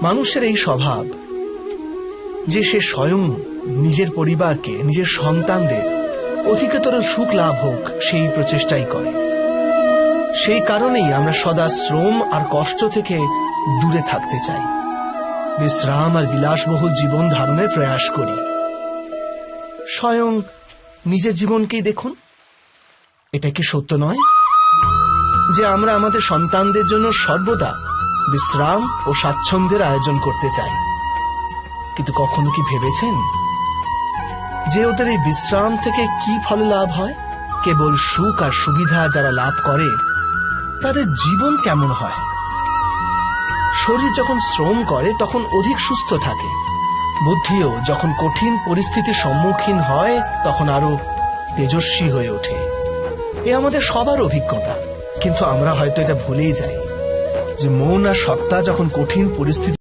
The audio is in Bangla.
মানুষের এই স্বভাব যে সে স্বয়ং নিজের পরিবারকে, নিজের সন্তানদের অধিকতর সুখ লাভ হোক সেই প্রচেষ্টাই করে। সেই কারণেই আমরা সদা শ্রম আর কষ্ট থেকে দূরে থাকতে চাই, বিশ্রাম আর বিলাসবহুল জীবন ধারণের প্রয়াস করি। স্বয়ং নিজের জীবনকেই দেখুন, এটা কি সত্য নয় যে আমরা আমাদের সন্তানদের জন্য সর্বদা বিশ্রাম ও স্বাচ্ছন্দ্যের আয়োজন করতে চাই? কিন্তু কখনো কি ভেবেছেন যে ওদের এই বিশ্রাম থেকে কি ফল লাভ হয়? কেবল সুখ আর সুবিধা যারা লাভ করে তাদের জীবন কেমন হয়? শরীর যখন শ্রম করে তখন অধিক সুস্থ থাকে, বুদ্ধিও যখন কঠিন পরিস্থিতির সম্মুখীন হয় তখন আরো তেজস্বী হয়ে ওঠে। এ আমাদের সবার অভিজ্ঞতা, কিন্তু আমরা হয়তো এটা ভুলেই যাই যে মন আর সত্তা যখন কঠিন পরিস্থিতি